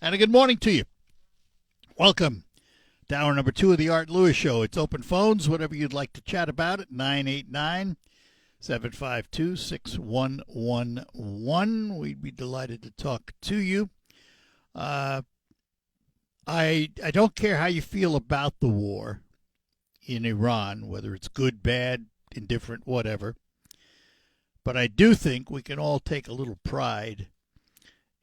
And a good morning to you. Welcome to hour number 2 of the Art Lewis Show. It's open phones, whatever you'd like to chat about it, 989-752-6111. We'd be delighted to talk to you. I don't care how you feel about the war in Iran, whether it's good, bad, indifferent, whatever. But I do think we can all take a little pride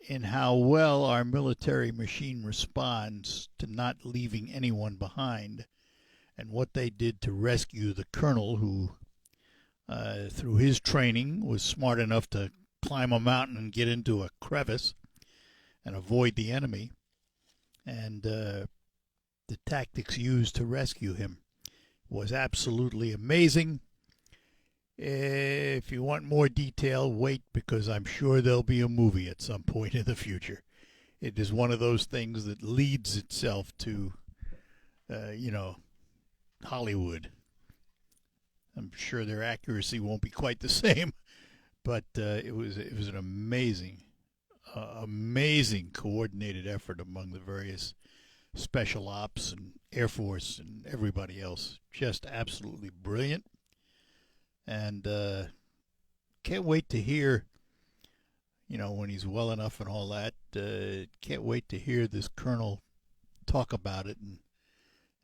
in how well our military machine responds to not leaving anyone behind, and what they did to rescue the colonel who, through his training, was smart enough to climb a mountain and get into a crevice and avoid the enemy, and the tactics used to rescue him was absolutely amazing. If you want more detail, wait, because I'm sure there'll be a movie at some point in the future. It is one of those things that leads itself to, Hollywood. I'm sure their accuracy won't be quite the same, but it was an amazing coordinated effort among the various special ops and Air Force and everybody else. Just absolutely brilliant. And can't wait to hear, when he's well enough and all that, can't wait to hear this colonel talk about it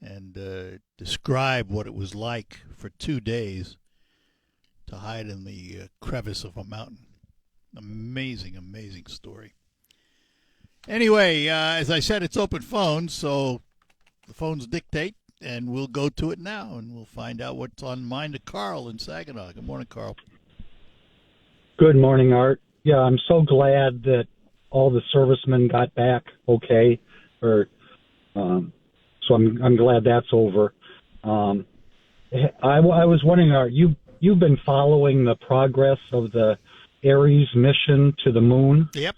and describe what it was like for 2 days to hide in the crevice of a mountain. Amazing, amazing story. Anyway, as I said, it's open phones, so the phones dictate. And we'll go to it now, and we'll find out what's on mind of Carl in Saginaw. Good morning, Carl. Good morning, Art. Yeah, I'm so glad that all the servicemen got back okay. So I'm glad that's over. I was wondering, Art, you've been following the progress of the Ares mission to the moon? Yep.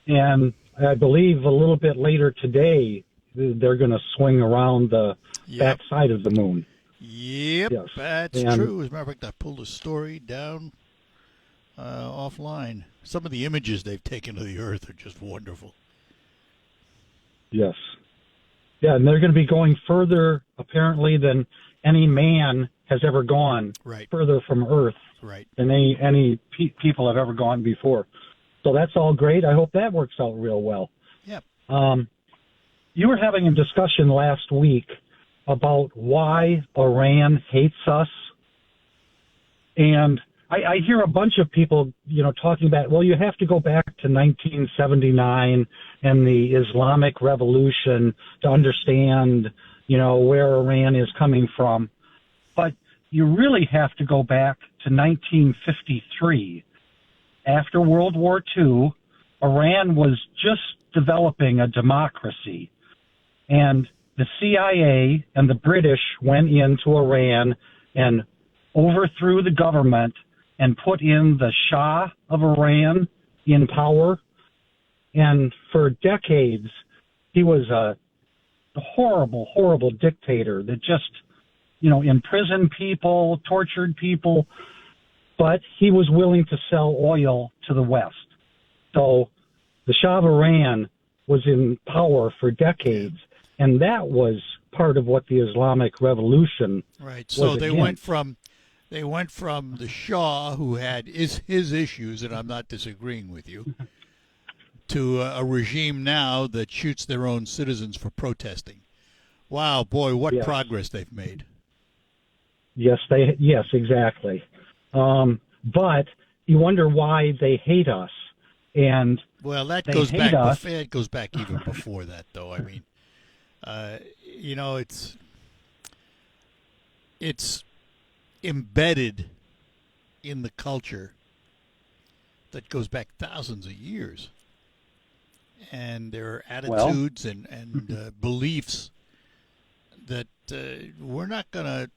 And I believe a little bit later today, they're going to swing around the backside of the moon. Yep, yes. That's true. As a matter of fact, I pulled a story down offline. Some of the images they've taken of the Earth are just wonderful. Yes. Yeah, and they're going to be going further, apparently, than any man has ever gone. Right. Further from Earth. Right. Than any people have ever gone before. So that's all great. I hope that works out real well. Yep. You were having a discussion last week about why Iran hates us. And I hear a bunch of people, talking about, well, you have to go back to 1979 and the Islamic Revolution to understand, where Iran is coming from. But you really have to go back to 1953. After World War II, Iran was just developing a democracy. And the CIA and the British went into Iran and overthrew the government and put in the Shah of Iran in power. And for decades, he was a horrible, horrible dictator that just, imprisoned people, tortured people. But he was willing to sell oil to the West. So the Shah of Iran was in power for decades. And that was part of what the Islamic Revolution right. So they against. went from the Shah, who had his issues, and I'm not disagreeing with you, to a regime now that shoots their own citizens for protesting. Wow, boy, what progress they've made. Yes, exactly. But you wonder why they hate us. And well, that goes back. It goes back even before that, though. I mean, it's embedded in the culture that goes back thousands of years, and there are attitudes and beliefs that we're not gonna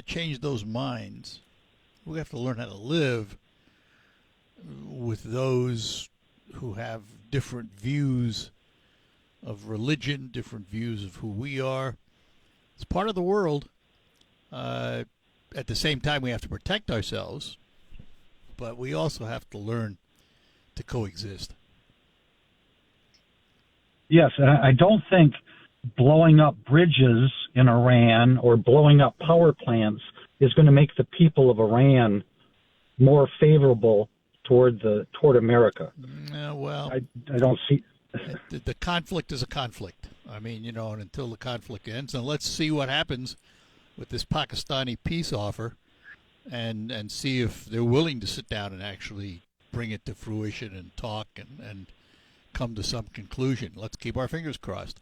change those minds. We have to learn how to live with those who have different views of religion, different views of who we are. It's part of the world. At the same time, we have to protect ourselves, but we also have to learn to coexist. Yes, and I don't think blowing up bridges in Iran or blowing up power plants is going to make the people of Iran more favorable toward America. Well, I don't see. the conflict is a conflict. I mean, and until the conflict ends, and let's see what happens with this Pakistani peace offer, and see if they're willing to sit down and actually bring it to fruition and talk and come to some conclusion. Let's keep our fingers crossed.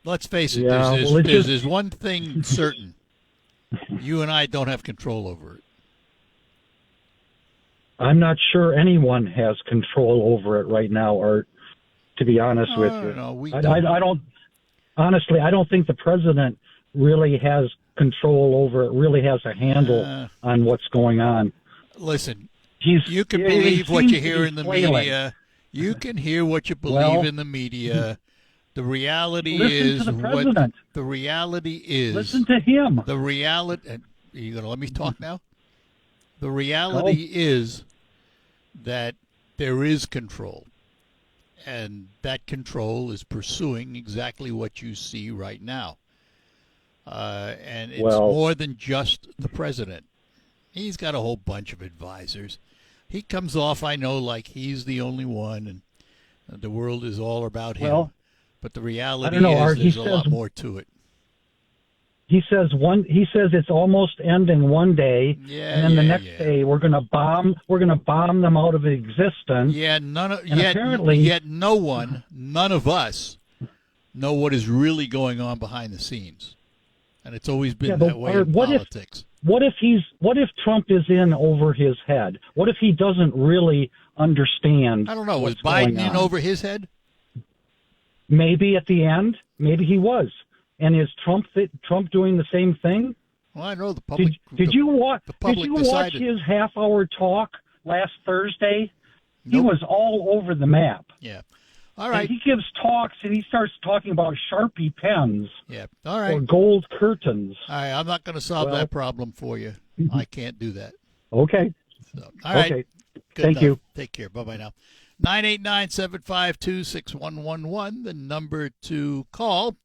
Let's face it, there's one thing certain. You and I don't have control over it. I'm not sure anyone has control over it right now, Art, to be honest with you. No, I don't. Honestly, I don't think the president really has control over it, really has a handle on what's going on. Listen, you can believe what you hear in the media. You can hear what you believe in the media. The reality is the president. The reality is. Listen to him. The reality. Are you going to let me talk now? The reality is that there is control, and that control is pursuing exactly what you see right now. And it's more than just the president. He's got a whole bunch of advisors. He comes off, I know, like he's the only one, and the world is all about him. Well, but the reality is Art, there's a lot more to it. He says it's almost ending one day, and then the next day we're going to bomb them out of existence. Yeah, yet none of us know what is really going on behind the scenes. And it's always been that way in politics. What if Trump is in over his head? What if he doesn't really understand? I don't know. Was Biden in over his head? Maybe at the end. Maybe he was. And is Trump doing the same thing? Well, I know the public. Did you watch decided. his half-hour talk last Thursday? Nope. He was all over the map. Yeah. All right. And he gives talks and he starts talking about Sharpie pens. Yeah. All right. Or gold curtains. All right. I'm not going to solve that problem for you. I can't do that. Okay. So, all right. Okay. Good Thank enough. you. Take care. Bye-bye now. 989-752-6111, the number to call.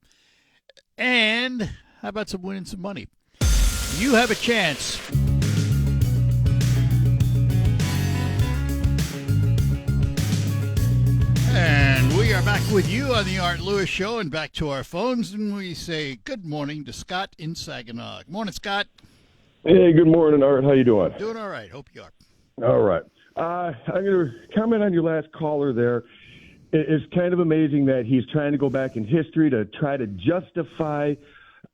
And how about winning some money? You have a chance. And we are back with you on the Art Lewis Show and back to our phones. And we say good morning to Scott in Saginaw. Good morning, Scott. Hey, good morning, Art. How you doing? Doing all right. Hope you are. All right. I'm going to comment on your last caller there. It's kind of amazing that he's trying to go back in history to try to justify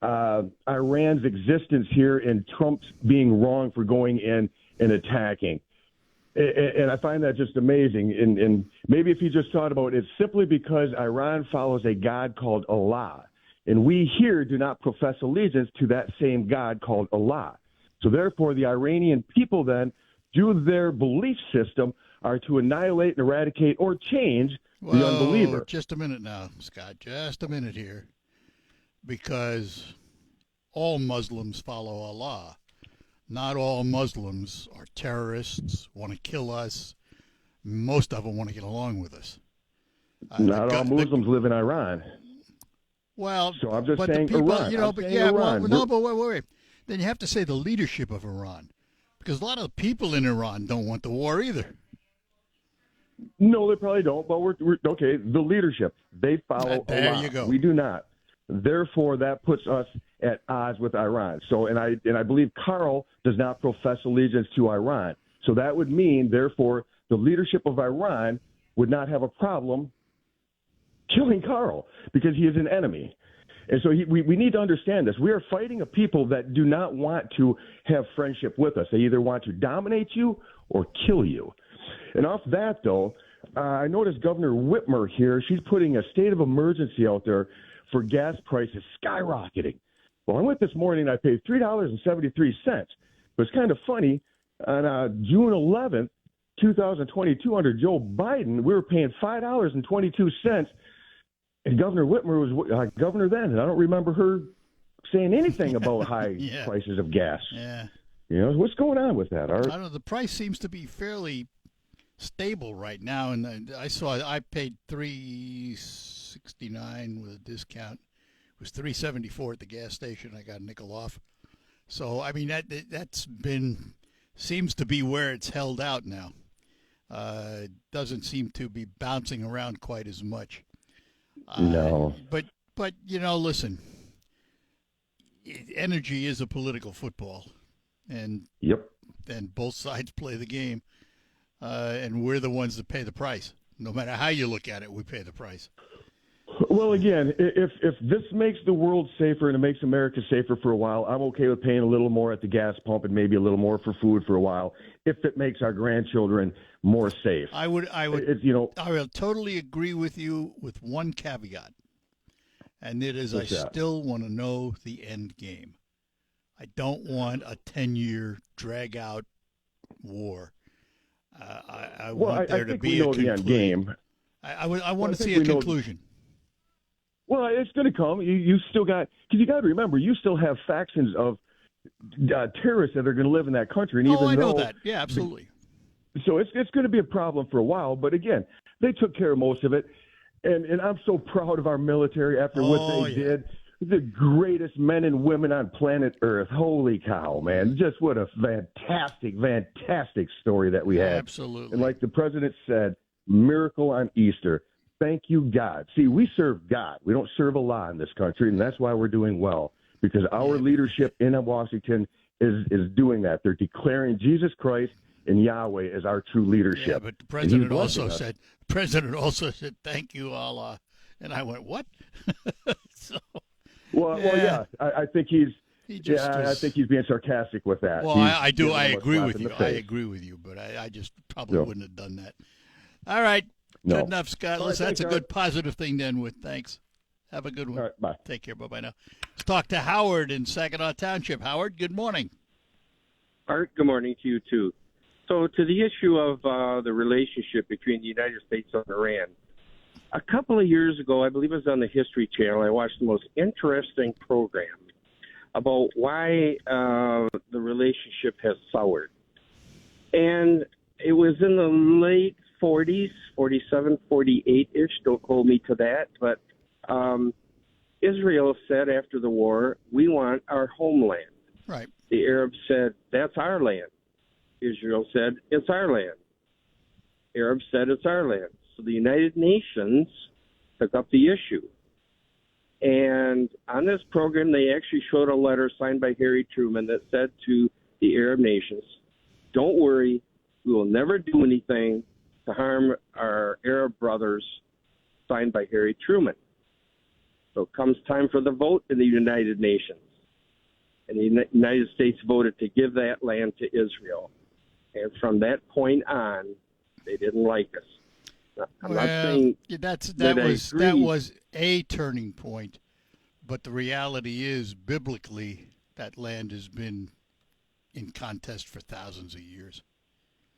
Iran's existence here and Trump's being wrong for going in and attacking. And I find that just amazing. And maybe if he just thought about it, it's simply because Iran follows a God called Allah. And we here do not profess allegiance to that same God called Allah. So therefore, the Iranian people then, due to their belief system, are to annihilate and eradicate or change the unbeliever. Just a minute now, Scott. Just a minute here. Because all Muslims follow Allah. Not all Muslims are terrorists, want to kill us. Most of them want to get along with us. Not all Muslims live in Iran. Well, so I'm just but saying the people, Iran. But wait. Then you have to say the leadership of Iran. Because a lot of the people in Iran don't want the war either. No, they probably don't. But we're okay. The leadership, they follow there Allah. You go. We do not. Therefore, that puts us at odds with Iran. So, and I believe Carl does not profess allegiance to Iran. So that would mean, therefore, the leadership of Iran would not have a problem killing Carl because he is an enemy. And so we need to understand this. We are fighting a people that do not want to have friendship with us. They either want to dominate you or kill you. And off that, though, I noticed Governor Whitmer here, she's putting a state of emergency out there for gas prices skyrocketing. Well, I went this morning and I paid $3.73. But it's kind of funny. On June 11th, 2022, under Joe Biden, we were paying $5.22. And Governor Whitmer was governor then, and I don't remember her saying anything about high prices of gas. Yeah. You know, what's going on with that, Art? I don't know. The price seems to be fairly stable right now, and I paid $3.69 with a discount. It was $3.74 at the gas station. I got a nickel off. So I mean that's been seems to be where it's held out now. Doesn't seem to be bouncing around quite as much. No. But listen, energy is a political football, and Yep. both sides play the game, and we're the ones that pay the price. No matter how you look at it, we pay the price. Well, again, if this makes the world safer and it makes America safer for a while, I'm okay with paying a little more at the gas pump and maybe a little more for food for a while. If it makes our grandchildren more safe, I would I will totally agree with you with one caveat, and it is I What's that? still want to know the end game. I don't want a 10-year drag-out war. I want there to think be we know a the end conclusion. game. I want I to think see a we know- conclusion. Well, it's going to come. You still got, because you got to remember, you still have factions of terrorists that are going to live in that country. And Oh, even I know though- that. Yeah, absolutely. So it's going to be a problem for a while. But again, they took care of most of it. And I'm so proud of our military after what Oh, they yeah. did. The greatest men and women on planet Earth. Holy cow, man. Just what a fantastic, fantastic story that we had. Absolutely. And like the president said, miracle on Easter. Thank you, God. See, we serve God. We don't serve Allah in this country, and that's why we're doing well, because our leadership in Washington is doing that. They're declaring Jesus Christ and Yahweh as our true leadership. Yeah, but the And he's president blessing also us. said, "Thank you, Allah," and I went, "What?" So Well, Yeah. I think he's. he just I was- think he's being sarcastic with that. Well, He's I do. giving I them a agree slap with in you. the I face. agree with you, but I just probably Yeah. wouldn't have done that. All right. No. Good enough, Scott. All right, That's thanks, a Art. good positive thing to end with. Thanks. Have a good one. All right, bye. Take care. Bye-bye now. Let's talk to Howard in Saginaw Township. Howard, good morning. Art, good morning to you, too. So, to the issue of the relationship between the United States and Iran, a couple of years ago, I believe it was on the History Channel, I watched the most interesting program about why the relationship has soured. And it was in the late 40s, 47, 48-ish, don't hold me to that, but Israel said after the war, we want our homeland. Right. The Arabs said, that's our land. Israel said, it's our land. Arabs said, it's our land. So the United Nations took up the issue. And on this program, they actually showed a letter signed by Harry Truman that said to the Arab nations, don't worry, we will never do anything to harm our Arab brothers, signed by Harry Truman. So it comes time for the vote in the United Nations. And the United States voted to give that land to Israel. And from that point on, they didn't like us. Now, I'm not saying that that I agree. was a turning point, but the reality is, biblically, that land has been in contest for thousands of years.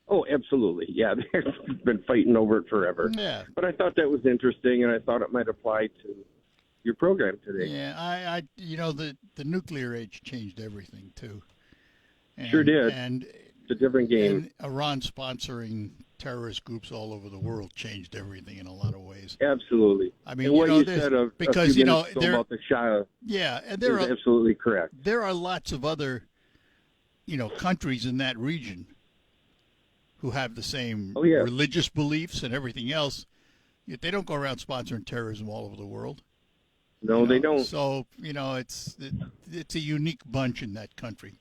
Oh, absolutely. Yeah, they've been fighting over it forever. Yeah. But I thought that was interesting, and I thought it might apply to your program today. Yeah, I the nuclear age changed everything too. And, Sure did. And It's a different game. And Iran sponsoring terrorist groups all over the world changed everything in a lot of ways. Absolutely. I mean, and what you there's- said a because few you know minutes ago there, about the Shah yeah, and is absolutely correct. there are lots of other, countries in that region who have the same Oh, yeah. religious beliefs and everything else. Yet they don't go around sponsoring terrorism all over the world. No, they don't. So it's a unique bunch in that country.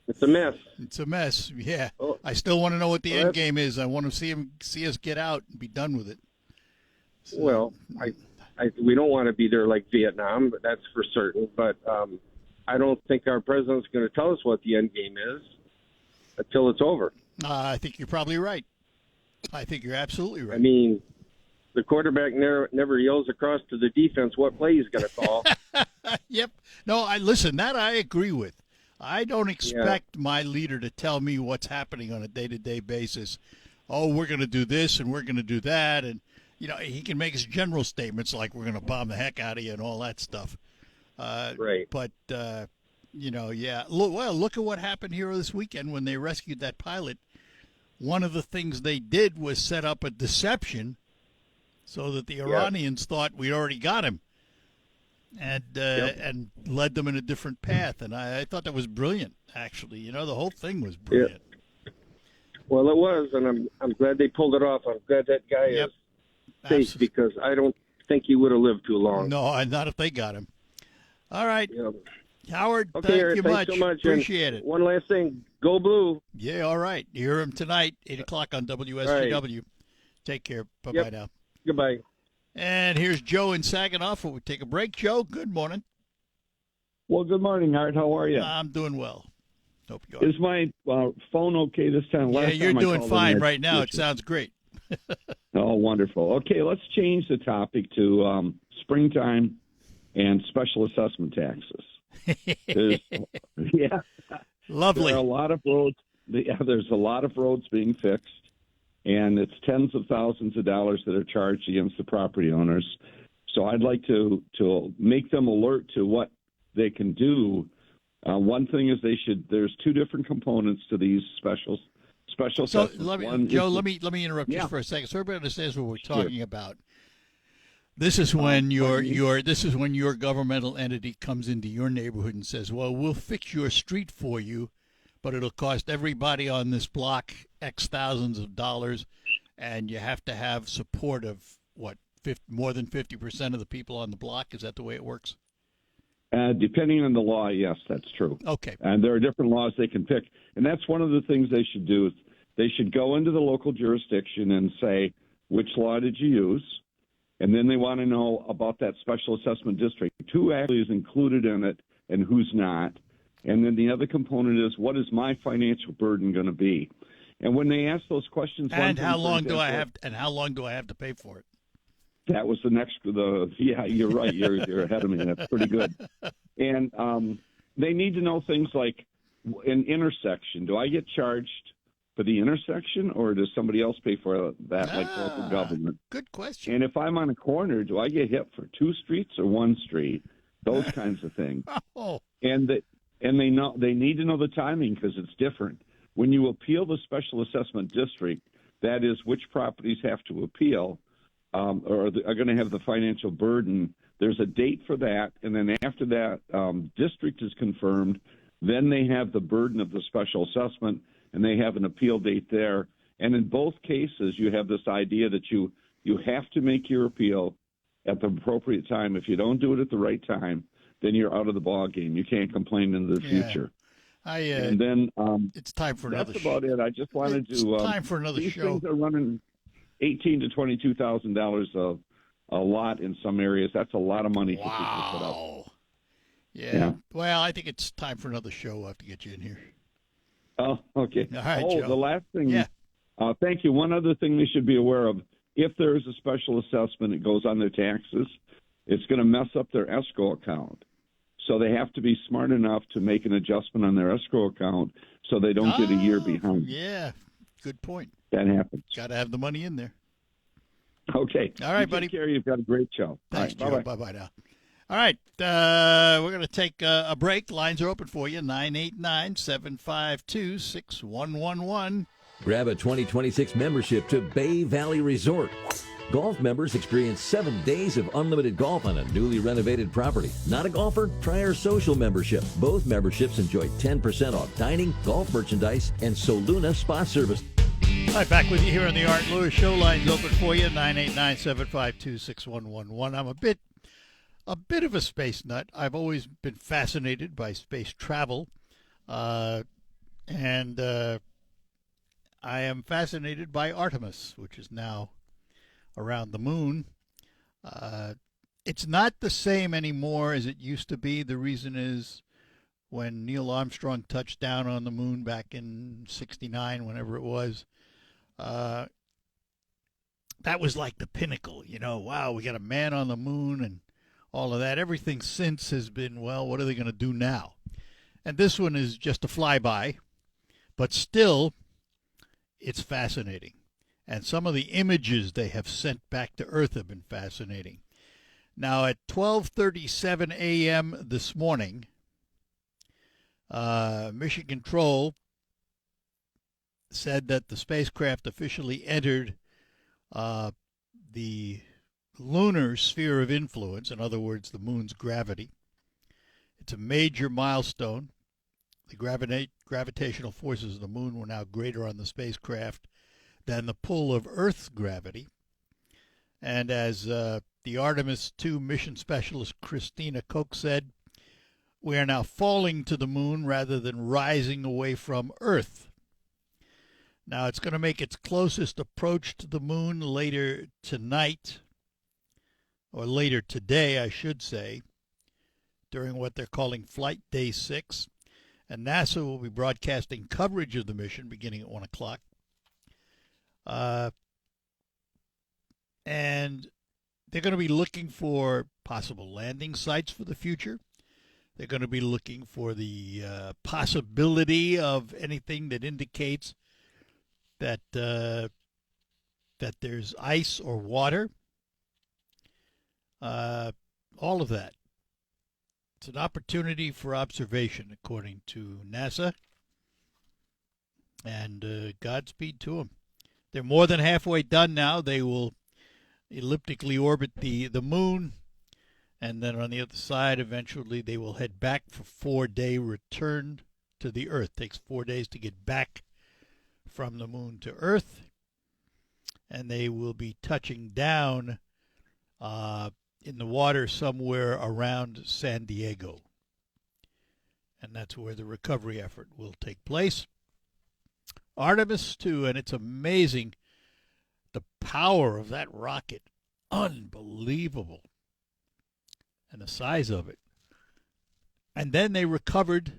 It's a mess. It's a mess. Yeah. Oh. I still want to know what the Well, end that's- game is. I want to see us get out and be done with it. So, Well, we don't want to be there like Vietnam, but that's for certain. But I don't think our president's going to tell us what the end game is until it's over. I think you're probably right. I think you're absolutely right. I mean, the quarterback never yells across to the defense what play he's going to call. Yep. No, that I agree with. I don't expect my leader to tell me what's happening on a day-to-day basis. Oh, we're going to do this and we're going to do that, and he can make his general statements like we're going to bomb the heck out of you and all that stuff. Right. But yeah. Look at what happened here this weekend when they rescued that pilot one of the things they did was set up a deception so that the Iranians thought we already got him, and led them in a different path. And I thought that was brilliant, actually. You know, the whole thing was brilliant. Well, it was, and I'm glad they pulled it off. I'm glad that guy is safe, because I don't think he would have lived too long. No, not if they got him. All right. Yep. Howard, Okay, thank you thanks much. so much. Appreciate it. One last thing. Go Blue. Yeah, all right. You hear him tonight, 8 o'clock on WSGW. Right. Take care. Bye-bye now. Goodbye. And here's Joe in Saginaw. Before we take a break. Joe, good morning. Well, good morning, Art. How are you? I'm doing well. Hope you are. Is my phone okay this time? Yeah, you're doing fine right now. It sounds great. Oh, wonderful. Okay, let's change the topic to springtime and special assessment taxes. Yeah. Lovely. There are a lot of roads. There's a lot of roads being fixed, and it's tens of thousands of dollars that are charged against the property owners. So I'd like to make them alert to what they can do. One thing is there's two different components to these special So let me interrupt just for a second, so everybody understands what we're talking about. This is when your governmental entity comes into your neighborhood and says, "Well, we'll fix your street for you, but it'll cost everybody on this block X thousands of dollars, and you have to have support of more than 50% of the people on the block." Is that the way it works? Depending on the law, yes, that's true. Okay. And there are different laws they can pick. And that's one of the things they should do. They should go into the local jurisdiction and say, which law did you use? And then they want to know about that special assessment district. Who actually is included in it and who's not? And then the other component is, what is my financial burden going to be? And when they ask those questions, and how long do I have to pay for it? That was yeah, you're right. You're ahead of me. That's pretty good. And they need to know things like an intersection. Do I get charged for the intersection, or does somebody else pay for that, like local government? Good question. And if I'm on a corner, do I get hit for two streets or one street? Those kinds of things. Oh. And they need to know the timing, because it's different. When you appeal the special assessment district, that is which properties have to appeal. Or are going to have the financial burden. There's a date for that, and then after that district is confirmed, then they have the burden of the special assessment, and they have an appeal date there. And in both cases, you have this idea that you have to make your appeal at the appropriate time. If you don't do it at the right time, then you're out of the ball game. You can't complain into the future. And then it's time for another. That's about it. I just wanted to. Time for another these show. Things are running $18,000 to $22,000 a lot in some areas. That's a lot of money for people to put up. Yeah. Well, I think it's time for another show. We'll have to get you in here. Oh, okay. All right, Joe. The last thing. Yeah. Thank you. One other thing they should be aware of: if there is a special assessment, it goes on their taxes. It's going to mess up their escrow account. So they have to be smart enough to make an adjustment on their escrow account so they don't get a year behind. Yeah. Good point. That happens. Got to have the money in there. Okay. All right, buddy. Take care. You've got a great show. Thanks, Joe. Bye-bye. Bye-bye now. All right. We're going to take a break. Lines are open for you, 989-752-6111. Grab a 2026 membership to Bay Valley Resort. Golf members experience 7 days of unlimited golf on a newly renovated property. Not a golfer? Try our social membership. Both memberships enjoy 10% off dining, golf merchandise, and Soluna spa service. All right, back with you here on the Art Lewis Show. Lines open for you, 989-752-6111. I'm a bit of a space nut. I've always been fascinated by space travel, and I am fascinated by Artemis, which is now around the moon. It's not the same anymore as it used to be. The reason is when Neil Armstrong touched down on the moon back in '69, whenever it was, that was like the pinnacle. Wow, we got a man on the moon and all of that. Everything since has been, well, what are they going to do now? And this one is just a flyby, but still, it's fascinating. And some of the images they have sent back to Earth have been fascinating. Now, at 12:37 a.m. this morning, Mission Control said that the spacecraft officially entered the lunar sphere of influence, in other words, the moon's gravity. It's a major milestone. The gravitational forces of the moon were now greater on the spacecraft than the pull of Earth's gravity. And as the Artemis II mission specialist Christina Koch said, we are now falling to the moon rather than rising away from Earth. Now, it's going to make its closest approach to the moon later tonight, or later today, I should say, during what they're calling Flight Day 6. And NASA will be broadcasting coverage of the mission beginning at 1 o'clock. And they're going to be looking for possible landing sites for the future. They're going to be looking for the possibility of anything that indicates that that there's ice or water. All of that. It's an opportunity for observation, according to NASA. And Godspeed to them. They're more than halfway done now. They will elliptically orbit the moon. And then on the other side, eventually, they will head back for 4-day return to the Earth. It takes 4 days to get back from the moon to Earth. And they will be touching down in the water somewhere around San Diego. And that's where the recovery effort will take place. Artemis II, and it's amazing the power of that rocket. Unbelievable. And the size of it. And then they recovered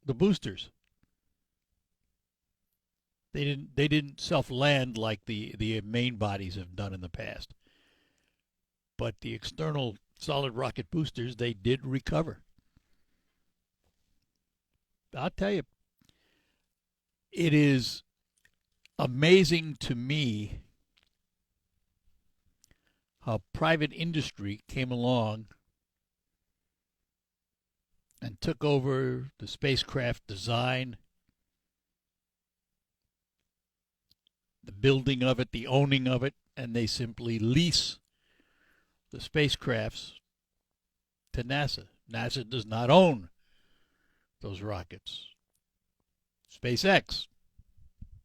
the boosters. They didn't self-land like the main bodies have done in the past. But the external solid rocket boosters, they did recover. I'll tell you, it is amazing to me how private industry came along and took over the spacecraft design, the building of it, the owning of it, and they simply lease the spacecrafts to NASA. NASA does not own those rockets. SpaceX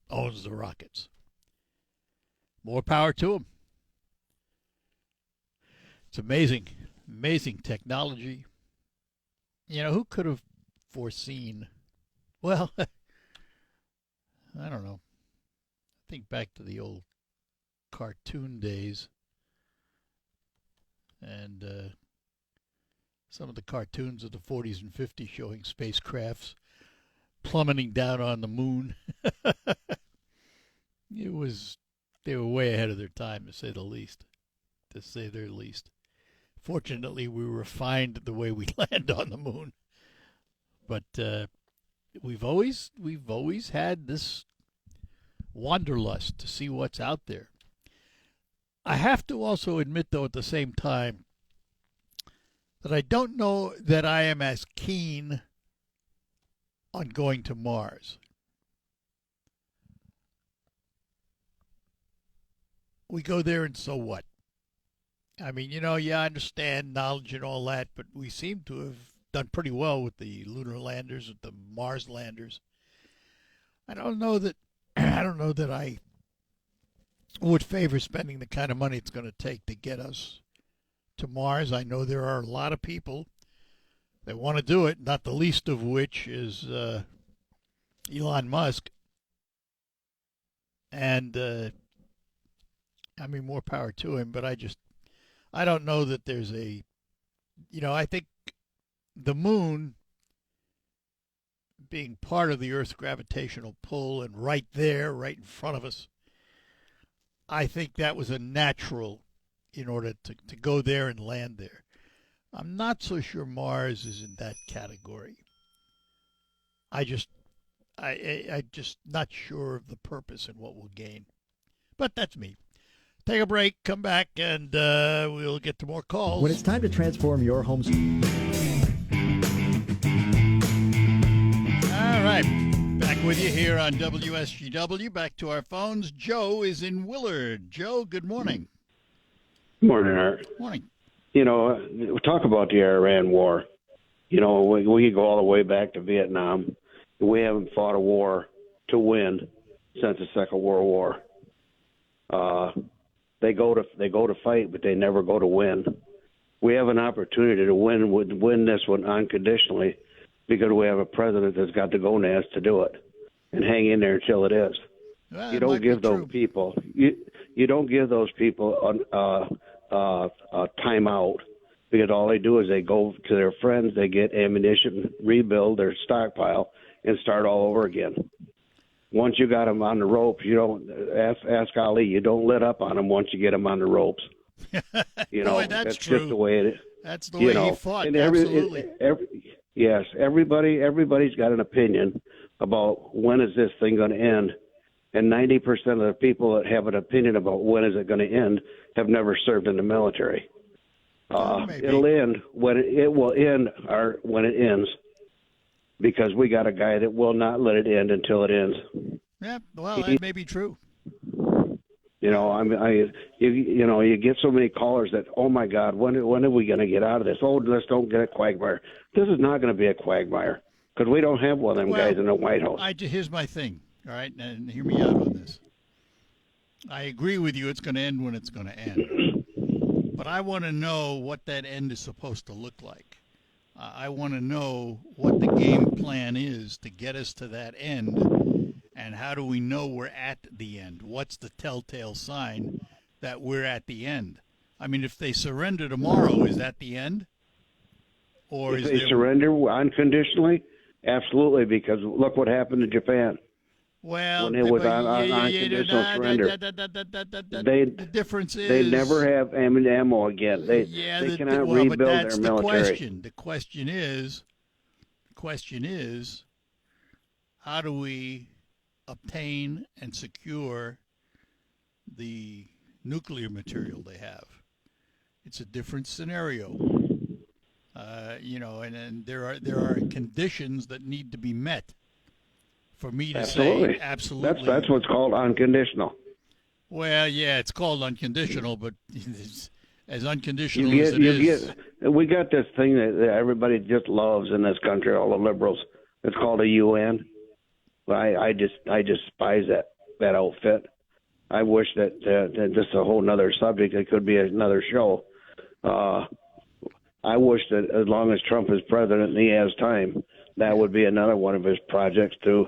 owns the rockets. More power to them. It's amazing, amazing technology. You know, who could have foreseen? Well, I don't know. Think back to the old cartoon days. And some of the cartoons of the 40s and 50s showing spacecrafts plummeting down on the moon. They were way ahead of their time, to say the least. To say their least. Fortunately, we refined the way we land on the moon. But we've always had this wanderlust to see what's out there. I have to also admit, though, at the same time, that I don't know that I am as keen on going to Mars. We go there and so what? I mean, you know, yeah, I understand knowledge and all that, but we seem to have done pretty well with the lunar landers, with the Mars landers. I don't know that I would favor spending the kind of money it's going to take to get us to Mars. I know there are a lot of people that want to do it, not the least of which is Elon Musk. And, I mean, more power to him, but I don't know that there's I think the moon being part of the Earth's gravitational pull and right there, right in front of us, I think that was a natural in order to go there and land there. I'm not so sure Mars is in that category. I just not sure of the purpose and what we'll gain. But that's me. Take a break, come back, and we'll get to more calls. When it's time to transform your home's... All right, back with you here on WSGW. Back to our phones. Joe is in Willard. Joe, good morning. Good morning, Art. Morning. You know, we talk about the Iran war. You know, we go all the way back to Vietnam. We haven't fought a war to win since the Second World War. They go to fight, but they never go to win. We have an opportunity to win this one unconditionally because we have a president that's got the gonads to do it and hang in there until it is. Well, You don't give those people you don't give those people a timeout because all they do is they go to their friends, they get ammunition, rebuild their stockpile, and start all over again. Once you got them on the ropes, you don't ask Ali. You don't let up on them once you get them on the ropes. You know, Boy, that's just the way it is. That's the way he fought. And Absolutely. Yes, everybody's got an opinion about when is this thing going to end, and 90% of the people that have an opinion about when is it going to end have never served in the military. It'll end when it will end, or when it ends, because we got a guy that will not let it end until it ends. Yeah, well, that may be true. You know, you get so many callers that, oh my God, when are we going to get out of this? Oh, let's don't get a quagmire. This is not going to be a quagmire because we don't have one of them guys in the White House. Here's my thing, all right, and hear me out on this. I agree with you. It's going to end when it's going to end, but I want to know what that end is supposed to look like. I want to know what the game plan is to get us to that end. And how do we know we're at the end? What's the telltale sign that we're at the end? I mean, if they surrender tomorrow, is that the end? Or if they surrender unconditionally, absolutely, because look what happened to Japan. Well, when it was on unconditional surrender. The difference is they never have ammo again. They cannot rebuild their military. The question is, how do we obtain and secure the nuclear material they have? It's a different scenario, and there are conditions that need to be met for me to say absolutely. That's what's called unconditional. Well, yeah, it's called unconditional, but it's as unconditional as it is. We got this thing that everybody just loves in this country, all the liberals. It's called a UN. I despise that outfit. I wish that this is a whole nother subject. It could be another show. I wish that as long as Trump is president and he has time, that would be another one of his projects to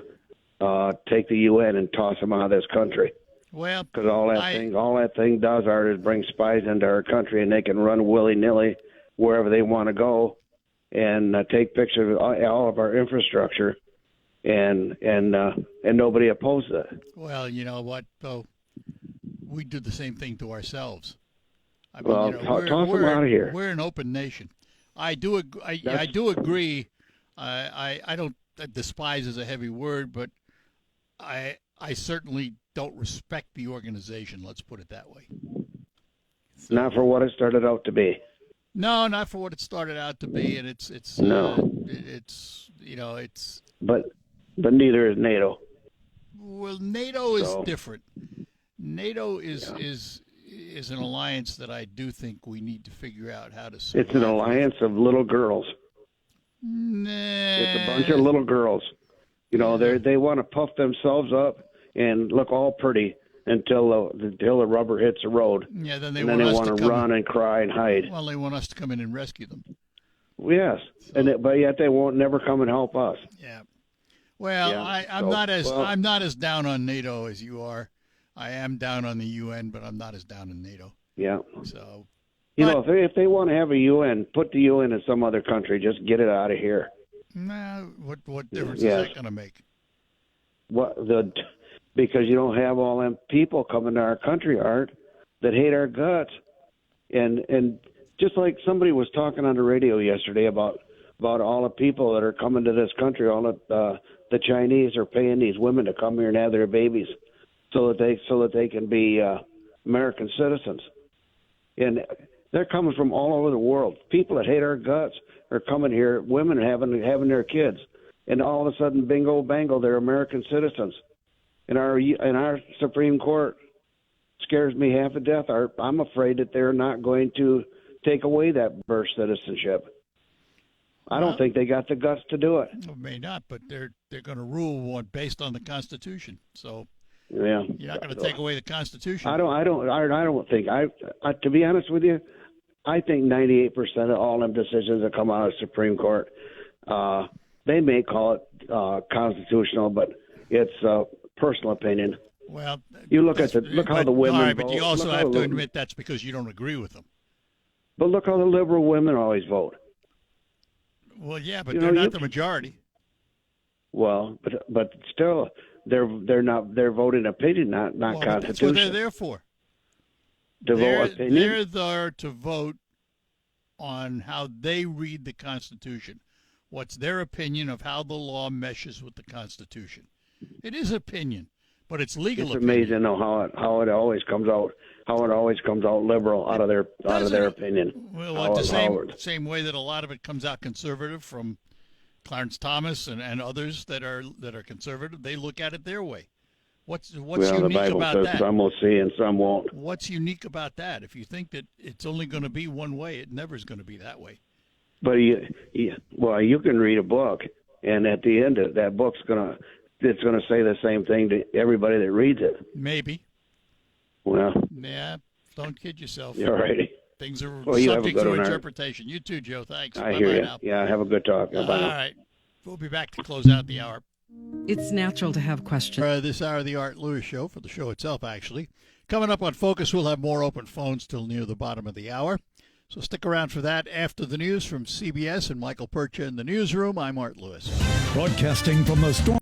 take the UN and toss them out of this country. Well, because all that thing does, Art, is bring spies into our country, and they can run willy-nilly wherever they want to go and take pictures of all of our infrastructure. And nobody opposes it. Well, you know what, though? We do the same thing to ourselves. I mean, toss them out of here. We're an open nation. I do agree. I don't despise is a heavy word, but I certainly don't respect the organization. Let's put it that way. So, not for what it started out to be. No, not for what it started out to be, and it's But neither is NATO. Well, NATO is different. NATO is an alliance that I do think we need to figure out how to survive. It's an alliance of little girls. Nah. It's a bunch of little girls. You know, they want to puff themselves up and look all pretty until the rubber hits the road. Yeah, then they want to run and cry and hide. Well, they want us to come in and rescue them. Yes, but yet they won't never come and help us. Yeah. Well, yeah, I'm not as down on NATO as you are. I am down on the UN, but I'm not as down on NATO. Yeah. So, if they want to have a UN, put the UN in some other country. Just get it out of here. Nah, what difference is that going to make? Because you don't have all them people coming to our country, Art, that hate our guts, and just like somebody was talking on the radio yesterday about all the people that are coming to this country, all the Chinese are paying these women to come here and have their babies, so that they can be American citizens, and they're coming from all over the world. People that hate our guts are coming here. Women having their kids. and all of a sudden, bingo, bango, they're American citizens. And our Supreme Court scares me half to death. I'm afraid that they're not going to take away that birth citizenship. I don't think they got the guts to do it. Well, may not, but they're going to rule one based on the Constitution. So yeah, you're not going to take away the Constitution. I don't think. To be honest with you, I think 98% of all them decisions that come out of the Supreme Court, they may call it constitutional, but it's personal opinion. Well, you look how the women. All right, vote. but you also have to admit that's because you don't agree with them. But look how the liberal women always vote. Well, yeah, but they're not the majority. Well, but still, they're voting opinion, not constitution. That's what they're there for. To vote opinion. They're there to vote on how they read the Constitution. What's their opinion of how the law meshes with the Constitution? It is opinion, but it's legal. It's amazing how it always comes out. How it always comes out liberal out of their opinion. Well, the same way that a lot of it comes out conservative from Clarence Thomas and others that are conservative. They look at it their way. What's unique the Bible about says that? Some will see and some won't. What's unique about that? If you think that it's only going to be one way, it never is going to be that way. But you can read a book, and at the end of that book's gonna say the same thing to everybody that reads it. Maybe. Well. Yeah. Don't kid yourself. All righty. Things are you subject to interpretation. You too, Joe. Thanks. I hear you. Now. Yeah. Have a good talk. All right. We'll be back to close out the hour. It's natural to have questions. This hour of the Art Lewis Show, for the show itself, actually. Coming up on Focus, we'll have more open phones till near the bottom of the hour. So stick around for that after the news from CBS and Michael Percha in the newsroom. I'm Art Lewis. Broadcasting from the Storm